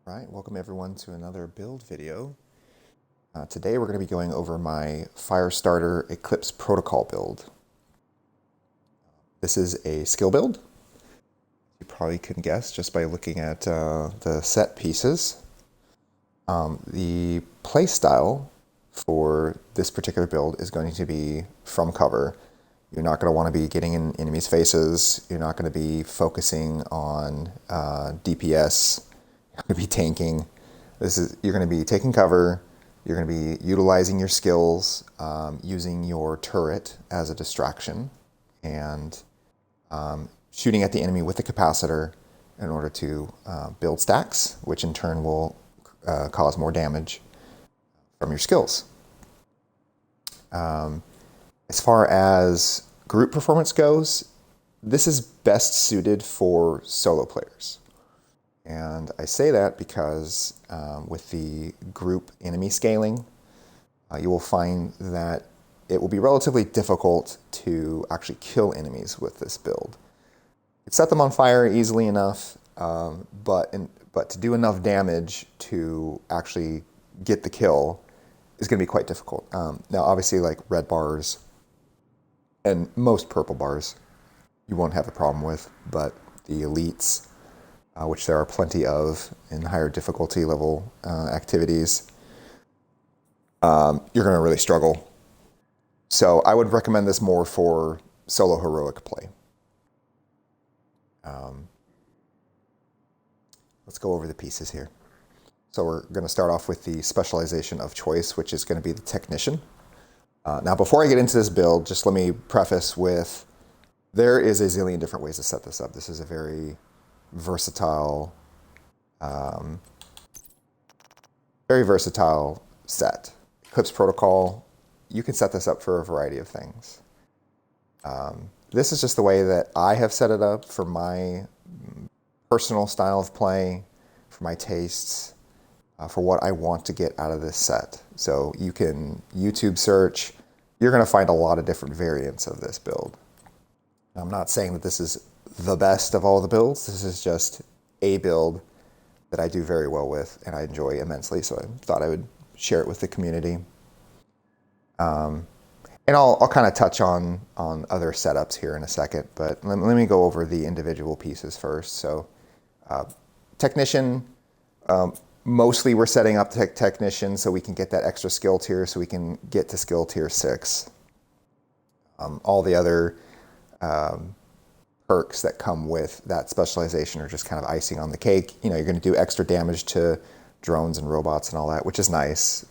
Right, welcome everyone to another build video. Today we're going to be going over my Firestarter Eclipse Protocol build. This is a skill build. You probably can guess just by looking at the set pieces. The play style for this particular build is going to be from cover. You're not going to want to be getting in enemies' faces. You're not going to be focusing on DPS. You're going to be tanking. You're going to be taking cover. You're going to be utilizing your skills, using your turret as a distraction, and shooting at the enemy with the capacitor in order to build stacks, which in turn will cause more damage from your skills. As far as group performance goes, this is best suited for solo players. And I say that because with the group enemy scaling, you will find that it will be relatively difficult to actually kill enemies with this build. You can set them on fire easily enough, but to do enough damage to actually get the kill is going to be quite difficult. Now, obviously, like red bars and most purple bars, you won't have a problem with, but the elites, which there are plenty of in higher difficulty level activities, you're going to really struggle. So I would recommend this more for solo heroic play. Let's go over the pieces here. So we're going to start off with the specialization of choice, which is going to be the technician. Now, before I get into this build, just let me preface with, there is a zillion different ways to set this up. This is a very versatile set. Eclipse Protocol, you can set this up for a variety of things. This is just the way that I have set it up for my personal style of play, for my tastes, for what I want to get out of this set. So you can YouTube search, you're going to find a lot of different variants of this build. I'm not saying that this is the best of all the builds. This is just a build that I do very well with and I enjoy immensely, so I thought I would share it with the community. And I'll kind of touch on other setups here in a second, but let me go over the individual pieces first. So technician, mostly we're setting up technician so we can get that extra skill tier, so we can get to skill tier 6. All the other perks that come with that specialization are just kind of icing on the cake. You know, you're going to do extra damage to drones and robots and all that, which is nice.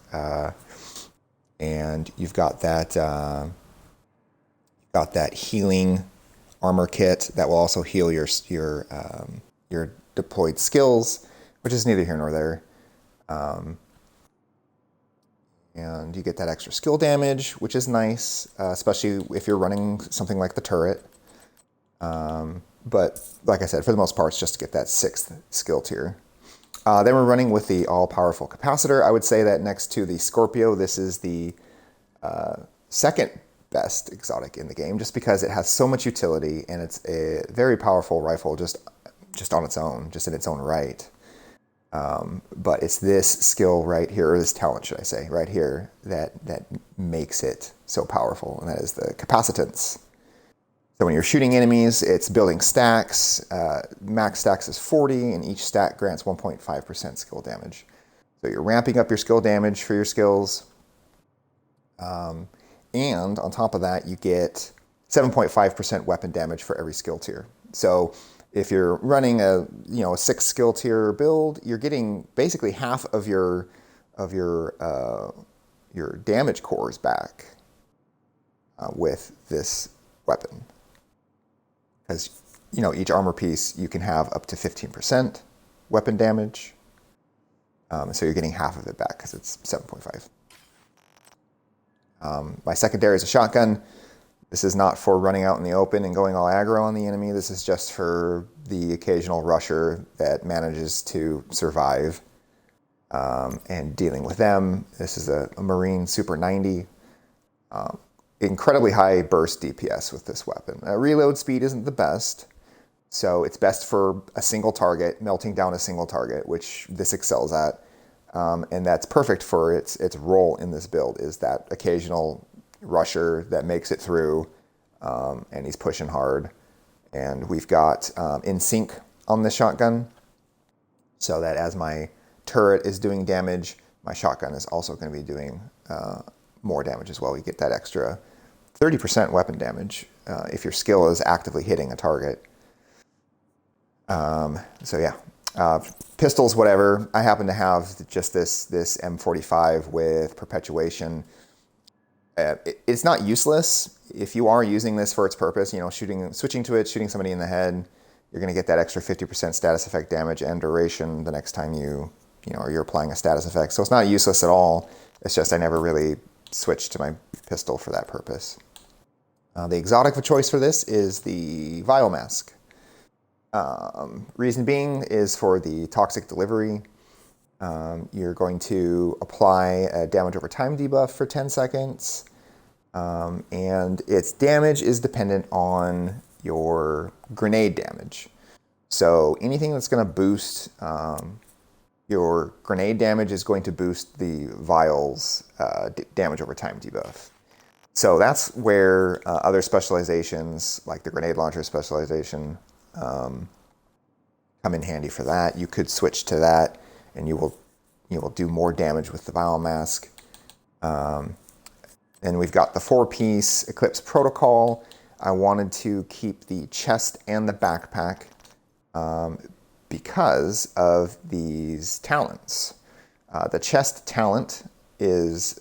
And you've got that healing armor kit that will also heal your deployed skills, which is neither here nor there. And you get that extra skill damage, which is nice, especially if you're running something like the turret. But like I said, for the most part, it's just to get that 6th skill tier. Then we're running with the all-powerful capacitor. I would say that next to the Scorpio, this is the second best exotic in the game, just because it has so much utility and it's a very powerful rifle just on its own, just in its own right. But it's this skill right here, or this talent, should I say, right here, that makes it so powerful, and that is the capacitance. So when you're shooting enemies, it's building stacks. Max stacks is 40, and each stack grants 1.5% skill damage. So you're ramping up your skill damage for your skills. And on top of that, you get 7.5% weapon damage for every skill tier. So if you're running a 6 skill tier build, you're getting basically half of your damage cores back with this weapon. Because, each armor piece, you can have up to 15% weapon damage. So you're getting half of it back because it's 7.5. My secondary is a shotgun. This is not for running out in the open and going all aggro on the enemy. This is just for the occasional rusher that manages to survive and dealing with them. This is a Marine Super 90. Incredibly high burst DPS with this weapon. Reload speed isn't the best, So it's best for a single target, melting down a single target, which this excels at. And that's perfect for its role in this build, is that occasional rusher that makes it through, and he's pushing hard. And we've got in sync on the shotgun, so that as my turret is doing damage, my shotgun is also going to be doing more damage as well. You get that extra 30% weapon damage if your skill is actively hitting a target. So yeah, pistols, whatever. I happen to have just this M45 with perpetuation. It's not useless if you are using this for its purpose. You know, switching to it, shooting somebody in the head, you're going to get that extra 50% status effect damage and duration the next time you're applying a status effect. So it's not useless at all. It's just I never really switched to my pistol for that purpose. The exotic of choice for this is the Vial Mask. Reason being is for the toxic delivery. You're going to apply a damage over time debuff for 10 seconds. And its damage is dependent on your grenade damage. So anything that's going to boost your grenade damage is going to boost the vial's damage over time debuff. So that's where other specializations, like the grenade launcher specialization, come in handy for that. You could switch to that, and you will do more damage with the Vial Mask. And we've got the 4-piece Eclipse Protocol. I wanted to keep the chest and the backpack because of these talents. The chest talent is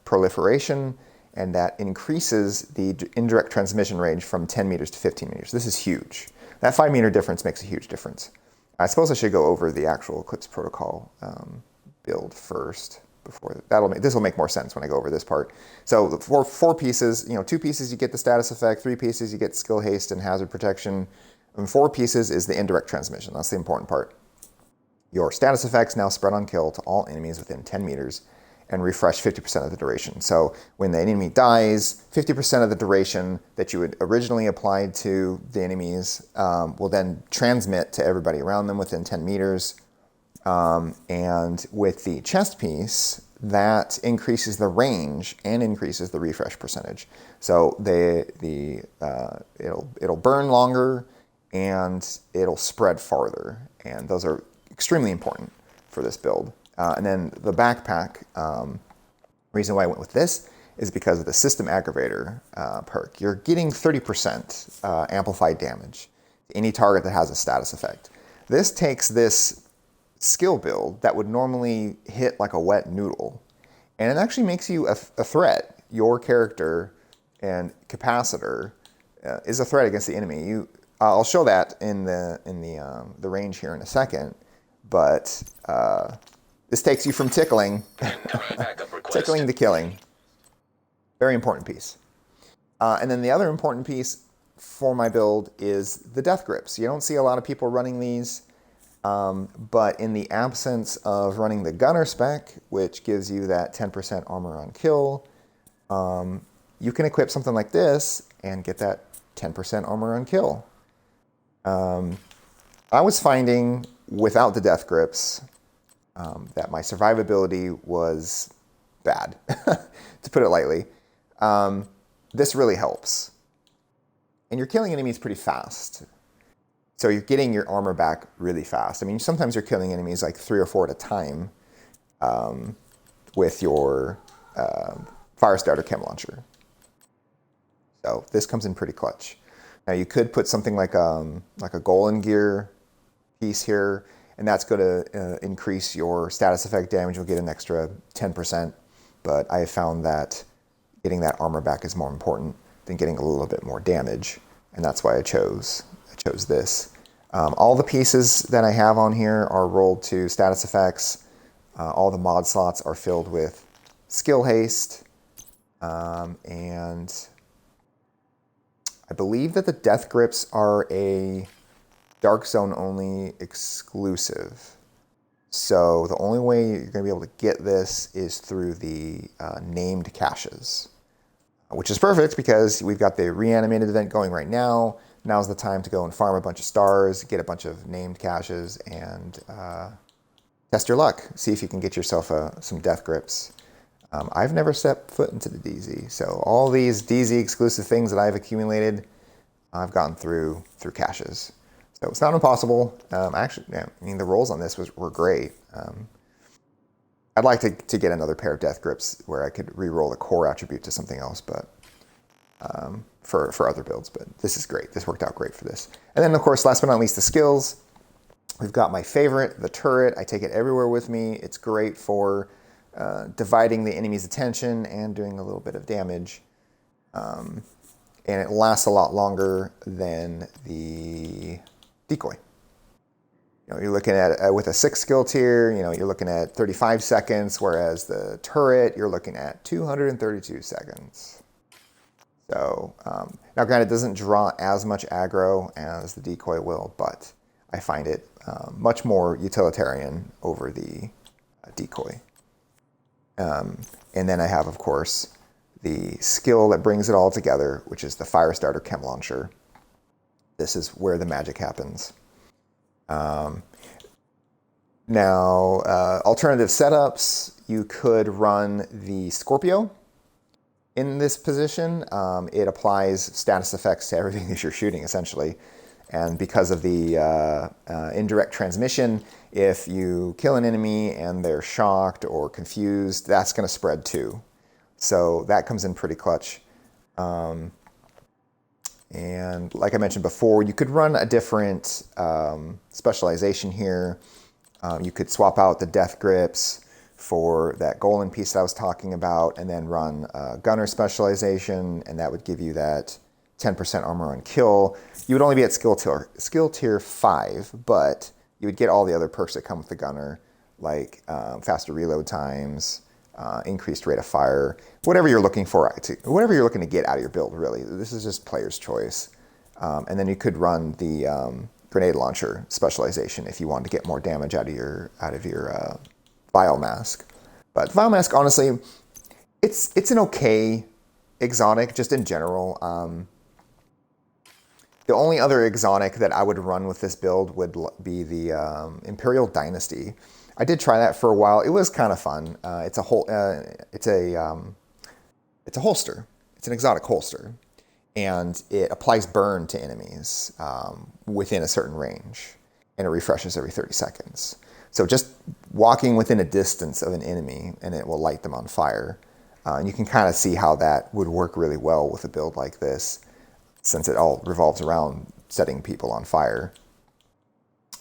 proliferation, and that increases the indirect transmission range from 10 meters to 15 meters. This is huge. That 5-meter difference makes a huge difference. I suppose I should go over the actual Eclipse Protocol build first. This will make more sense when I go over this part. So for 4 pieces, 2 pieces you get the status effect, 3 pieces you get skill haste and hazard protection, and 4 pieces is the indirect transmission. That's the important part. Your status effects now spread on kill to all enemies within 10 meters and refresh 50% of the duration. So when the enemy dies, 50% of the duration that you had originally applied to the enemies will then transmit to everybody around them within 10 meters. And with the chest piece, that increases the range and increases the refresh percentage. So it'll burn longer and it'll spread farther. And those are extremely important for this build. And then the backpack, reason why I went with this is because of the System Aggravator perk. You're getting 30% amplified damage to any target that has a status effect. This takes this skill build that would normally hit like a wet noodle, and it actually makes you a threat. Your character and capacitor is a threat against the enemy. I'll show that in the range here in a second, but this takes you from tickling, tickling to killing. Very important piece. And then the other important piece for my build is the death grips. You don't see a lot of people running these, but in the absence of running the gunner spec, which gives you that 10% armor on kill, you can equip something like this and get that 10% armor on kill. I was finding without the death grips that my survivability was bad, to put it lightly. This really helps. And you're killing enemies pretty fast. So you're getting your armor back really fast. I mean, sometimes you're killing enemies like 3 or 4 at a time with your Firestarter chem launcher. So this comes in pretty clutch. Now you could put something like a Golden Gear piece here, and that's going to increase your status effect damage. You'll get an extra 10%, but I have found that getting that armor back is more important than getting a little bit more damage, and that's why I chose this. All the pieces that I have on here are rolled to status effects. All the mod slots are filled with skill haste, and I believe that the death grips are a Dark Zone only exclusive. So the only way you're going to be able to get this is through the named caches, which is perfect because we've got the reanimated event going right now. now's the time to go and farm a bunch of stars, get a bunch of named caches, and test your luck. See if you can get yourself some death grips. I've never stepped foot into the DZ, so all these DZ exclusive things that I've accumulated, I've gotten through caches. So it's not impossible. Actually, yeah, I mean, the rolls on this were great. I'd like to get another pair of death grips where I could re-roll the core attribute to something else, but for other builds. But this is great. This worked out great for this. And then, of course, last but not least, the skills. We've got my favorite, the turret. I take it everywhere with me. It's great for dividing the enemy's attention and doing a little bit of damage. And it lasts a lot longer than the decoy. You know, you're looking at with a 6 skill tier, you know, you're looking at 35 seconds, whereas the turret, you're looking at 232 seconds. So now granted, it doesn't draw as much aggro as the decoy will, but I find it much more utilitarian over the decoy. And then I have, of course, the skill that brings it all together, which is the Firestarter Chem Launcher. This is where the magic happens. Now, alternative setups, you could run the Scorpio in this position. It applies status effects to everything that you're shooting, essentially. And because of the indirect transmission, if you kill an enemy and they're shocked or confused, that's going to spread too. So that comes in pretty clutch. And like I mentioned before, you could run a different specialization here. You could swap out the death grips for that golden piece that I was talking about, and then run gunner specialization, and that would give you that 10% armor on kill. You would only be at skill tier 5, but you would get all the other perks that come with the gunner, like faster reload times, increased rate of fire, whatever you're looking for, whatever you're looking to get out of your build, really. This is just player's choice. And then you could run the grenade launcher specialization if you want to get more damage out of your Vile Mask. But Vile Mask, honestly, it's an okay exotic just in general. The only other exotic that I would run with this build would be the Imperial Dynasty. I did try that for a while. It was kind of fun. It's a holster. It's an exotic holster, and it applies burn to enemies within a certain range, and it refreshes every 30 seconds. So just walking within a distance of an enemy, and it will light them on fire. And you can kind of see how that would work really well with a build like this, since it all revolves around setting people on fire.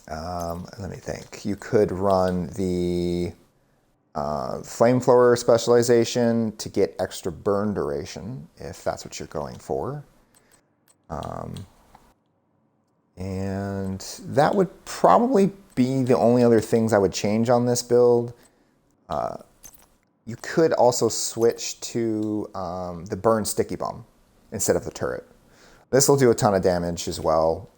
Let me think. You could run the Flamethrower specialization to get extra burn duration, if that's what you're going for. And that would probably be the only other things I would change on this build. You could also switch to the burn sticky bomb instead of the turret. This will do a ton of damage as well.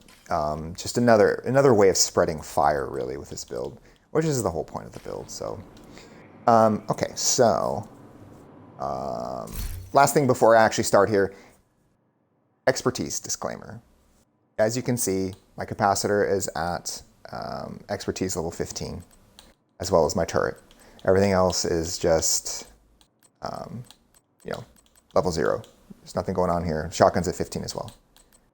Just another way of spreading fire, really, with this build, which is the whole point of the build. So, okay, so last thing before I actually start here, expertise disclaimer. As you can see, my capacitor is at expertise level 15, as well as my turret. Everything else is just, level 0. There's nothing going on here. Shotgun's at 15 as well.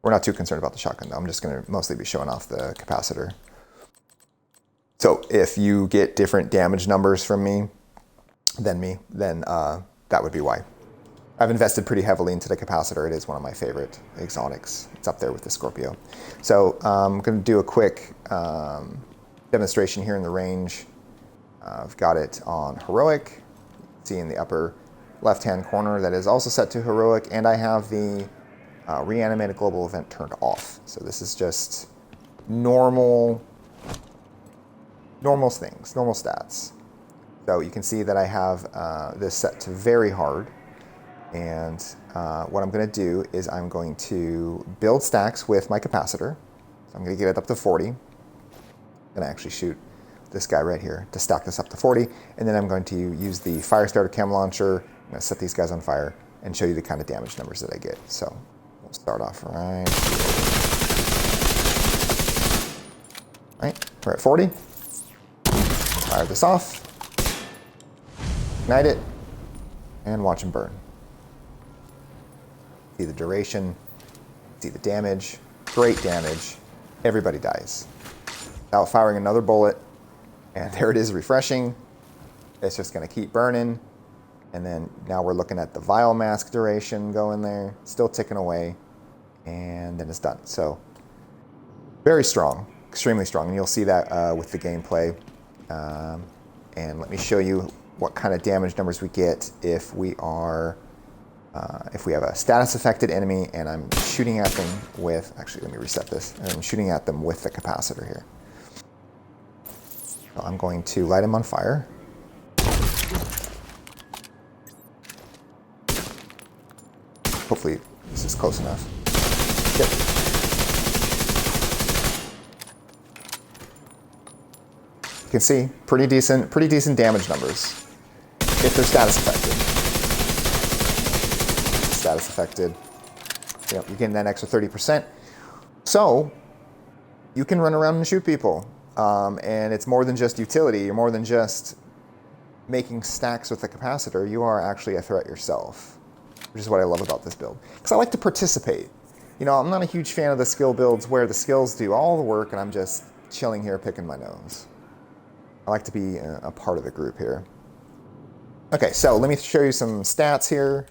We're not too concerned about the shotgun, though. I'm just going to mostly be showing off the capacitor. So if you get different damage numbers from me, then that would be why. I've invested pretty heavily into the capacitor. It is one of my favorite exotics. It's up there with the Scorpio. So I'm going to do a quick demonstration here in the range. I've got it on heroic. See in the upper left-hand corner that is also set to heroic, and I have the reanimated global event turned off. So this is just normal things, normal stats. So you can see that I have this set to very hard, and what I'm going to do is I'm going to build stacks with my capacitor. So I'm going to get it up to 40. I'm going to actually shoot this guy right here to stack this up to 40, and then I'm going to use the Firestarter Chem Launcher. I'm going to set these guys on fire and show you the kind of damage numbers that I get. So we'll start off right here. All right, we're at 40. Fire this off. Ignite it. And watch them burn. See the duration. See the damage. Great damage. Everybody dies. Without firing another bullet. And there it is, refreshing. It's just going to keep burning. And then now we're looking at the vial mask duration going there. Still ticking away. And then it's done. So very strong. Extremely strong. And you'll see that with the gameplay. And let me show you what kind of damage numbers we get if we are, if we have a status affected enemy and I'm shooting at them with, actually let me reset this, and I'm shooting at them with the capacitor here. So I'm going to light them on fire. Hopefully this is close enough. Yep. You can see pretty decent damage numbers if they're status affected. Status affected. Yep, you're getting that extra 30%. So you can run around and shoot people. And it's more than just utility. You're more than just making stacks with the capacitor. You are actually a threat yourself, which is what I love about this build. Because I like to participate. You know, I'm not a huge fan of the skill builds where the skills do all the work and I'm just chilling here picking my nose. I like to be a part of the group here. Okay, so let me show you some stats here.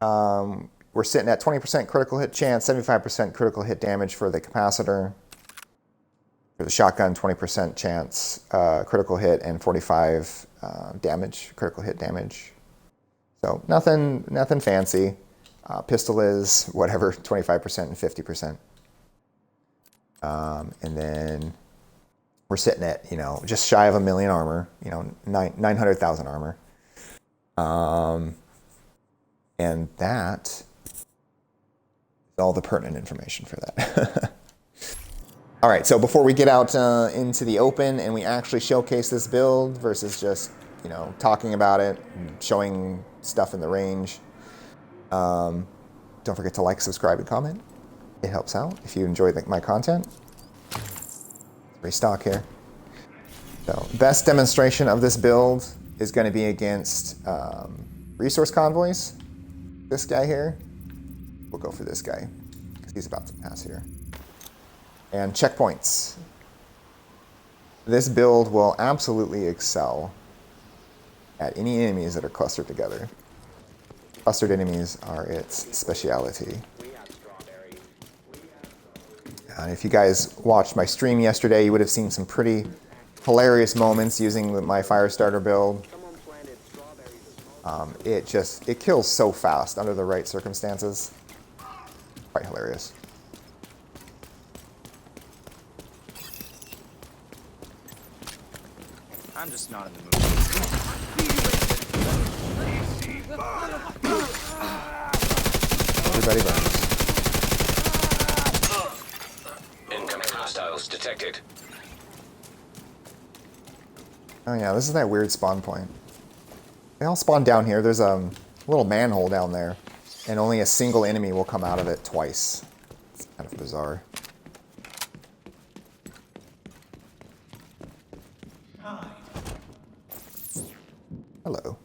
We're sitting at 20% critical hit chance, 75% critical hit damage for the capacitor. For the shotgun, 20% chance critical hit and 45 damage, critical hit damage. So nothing fancy. Pistol is whatever, 25% and 50%. And then we're sitting at, you know, just shy of 1 million armor, you know, 900,000 armor. And that is all the pertinent information for that. All right, so before we get out into the open and we actually showcase this build versus just, you know, talking about it and showing stuff in the range, don't forget to like, subscribe, and comment. It helps out if you enjoy my content. Restock here. So best demonstration of this build is going to be against resource convoys. This guy here. We'll go for this guy because he's about to pass here. And checkpoints. This build will absolutely excel at any enemies that are clustered together. Clustered enemies are its speciality. And if you guys watched my stream yesterday, you would have seen some pretty hilarious moments using my Firestarter build. It kills so fast under the right circumstances. Quite hilarious. I'm just not in the mood. Everybody burns. Incoming hostiles detected. Oh yeah, this is that weird spawn point. They all spawn down here. There's a little manhole down there, and only a single enemy will come out of it twice. It's kind of bizarre. Hello.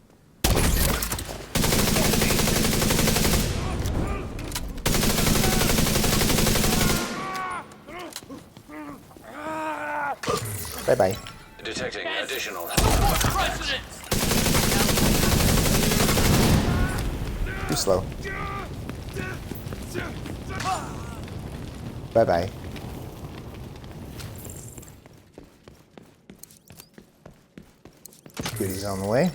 Bye-bye. Detecting additional. Too slow. Bye-bye. Goodies on the way.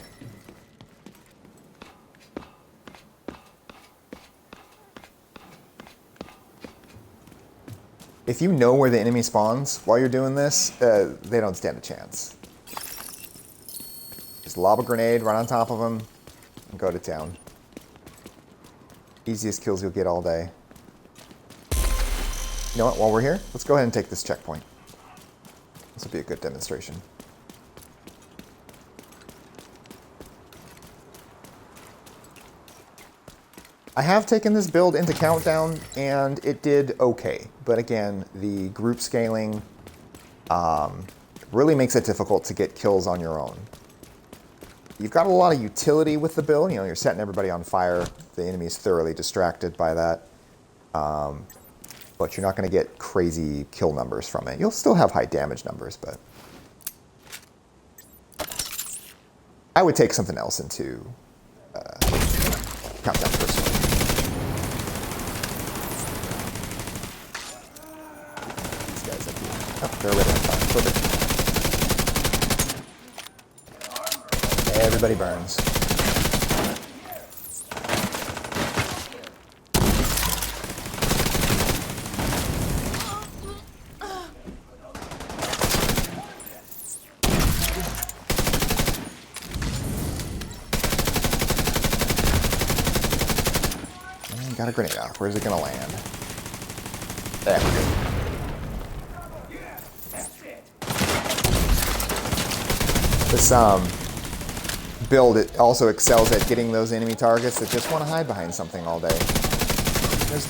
If you know where the enemy spawns while you're doing this, they don't stand a chance. Just lob a grenade, run on top of them, and go to town. Easiest kills you'll get all day. You know what, while we're here, let's go ahead and take this checkpoint. This will be a good demonstration. I have taken this build into Countdown, and it did okay. But again, the group scaling Really makes it difficult to get kills on your own. You've got a lot of utility with the build. You know, you're setting everybody on fire. The enemy's thoroughly distracted by that. But you're not going to get crazy kill numbers from it. You'll still have high damage numbers, but I would take something else into Countdown personally. These guys up here. Oh, they're already on fire. Perfect. Everybody burns. Got a grenade out. Where's it gonna land? There we go. This build, it also excels at getting those enemy targets that just want to hide behind something all day.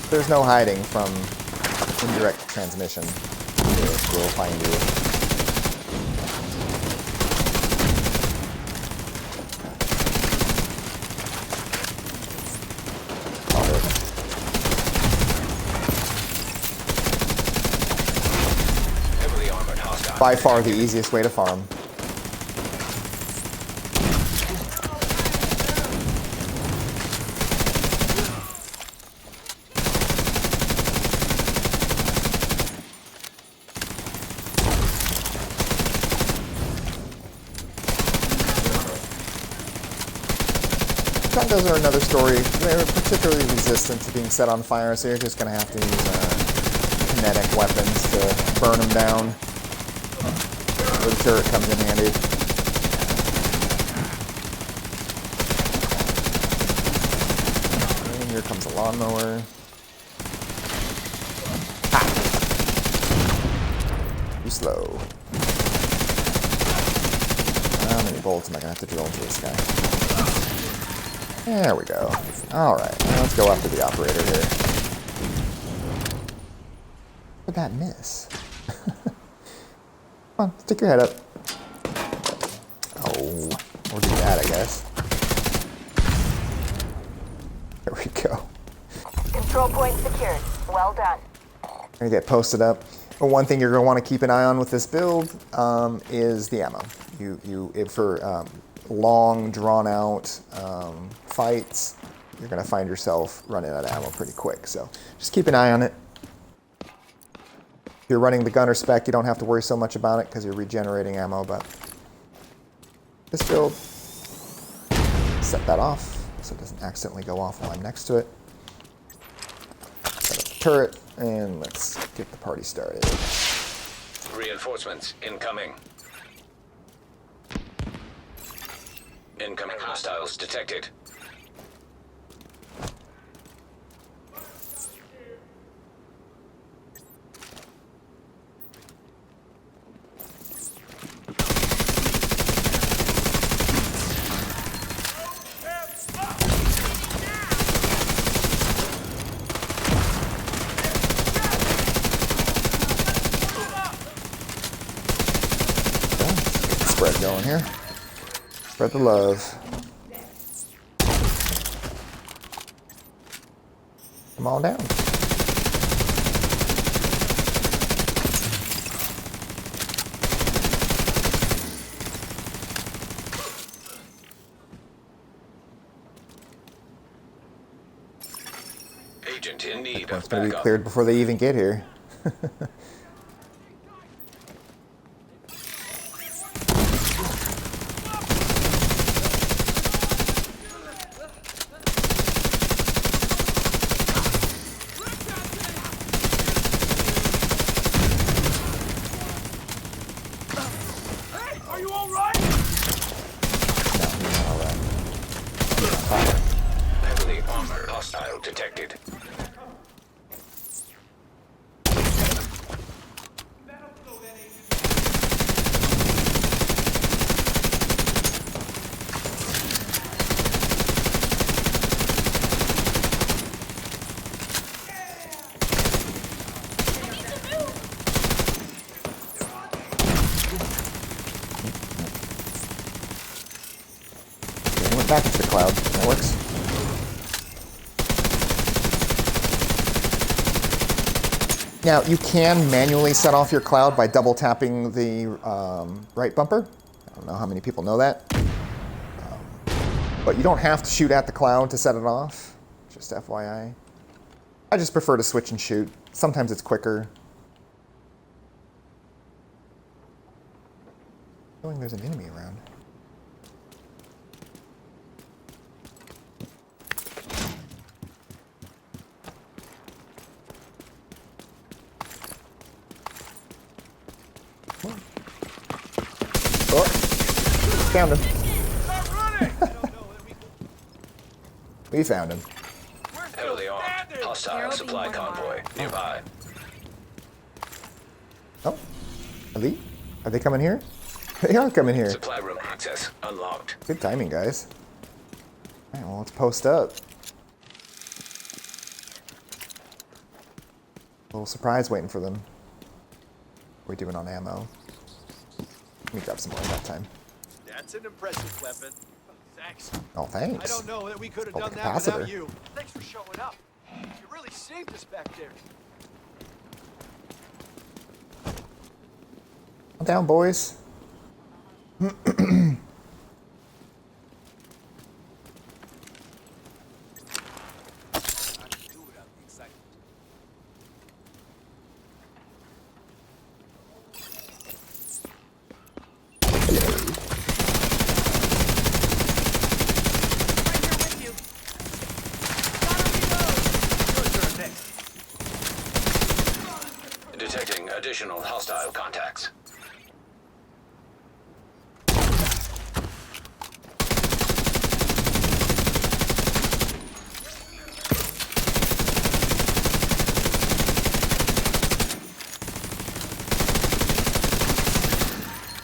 There's no hiding from indirect transmission. It will find you. By far the easiest way to farm. Shotguns are another story. They're particularly resistant to being set on fire, so you're just going to have to use kinetic weapons to burn them down. The turret comes in handy. And here comes a lawnmower. Ha! You slow. How many bolts am I going to have to drill into this guy? There we go. Alright, let's go after the operator here. What did that miss? Come on, stick your head up. Oh, or do that, I guess. There we go. Control point secured. Well done. Gonna get posted up. But one thing you're gonna want to keep an eye on with this build is the ammo. For long, drawn-out fights, you're gonna find yourself running out of ammo pretty quick. So just keep an eye on it. If you're running the gunner spec, you don't have to worry so much about it because you're regenerating ammo, but this build, set that off so it doesn't accidentally go off while I'm next to it. Set up the turret, and let's get the party started. Reinforcements incoming. Incoming hostiles detected. Spread going here. Spread the love. Come on down. Agent in need It's of going to be backup. cleared before they even get here. Heavily armored hostile detected. back into the cloud. That works. Now, you can manually set off your cloud by double tapping the right bumper. I don't know how many people know that. But you don't have to shoot at the cloud to set it off. Just FYI. I just prefer to switch and shoot. Sometimes it's quicker. Feeling there's an enemy around. Oh, found him. We found him. Heavily armed. Hostile supply convoy nearby. Oh, Elite? Are they coming here? They are coming here. Supply room access unlocked. Good timing, guys. All right, well, let's post up. A little surprise waiting for them. What are we doing on ammo? Let me grab some more that time. That's an impressive weapon. Thanks. Oh, thanks. I don't know that we could have Oh, done the that capacitor. without you. Thanks for showing up. You really saved us back there. Calm down, boys. Detecting additional hostile contacts.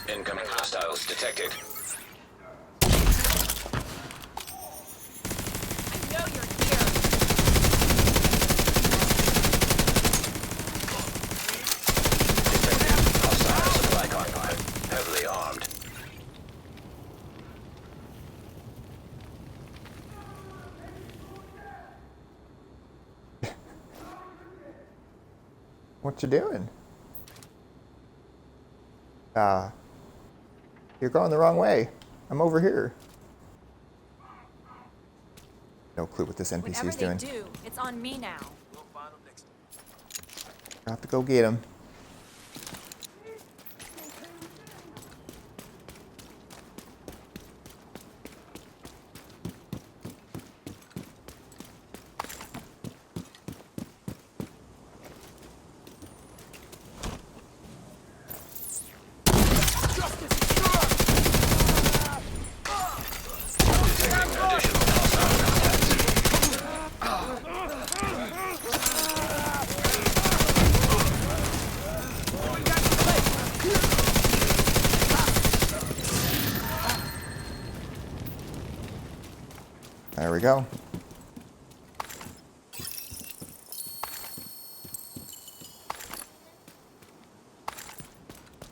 Incoming hostiles detected. I know you're here. Hostile supply convoy. Heavily armed. What you doing? You're going the wrong way. I'm over here. No clue what this NPC Whatever is they doing. do, it's on me now. We'll find them next time. I have to go get him. Detecting additional hostile contacts. There we go.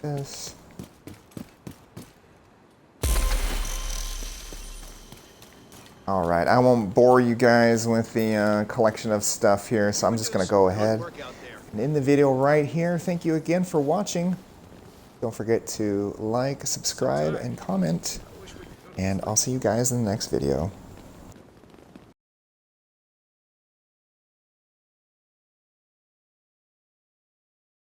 This. All right, I won't bore you guys with the collection of stuff here, so I'm just going to go ahead Work out there. and end the video right here. Thank you again for watching. Don't forget to like, subscribe, and comment, and I'll see you guys in the next video.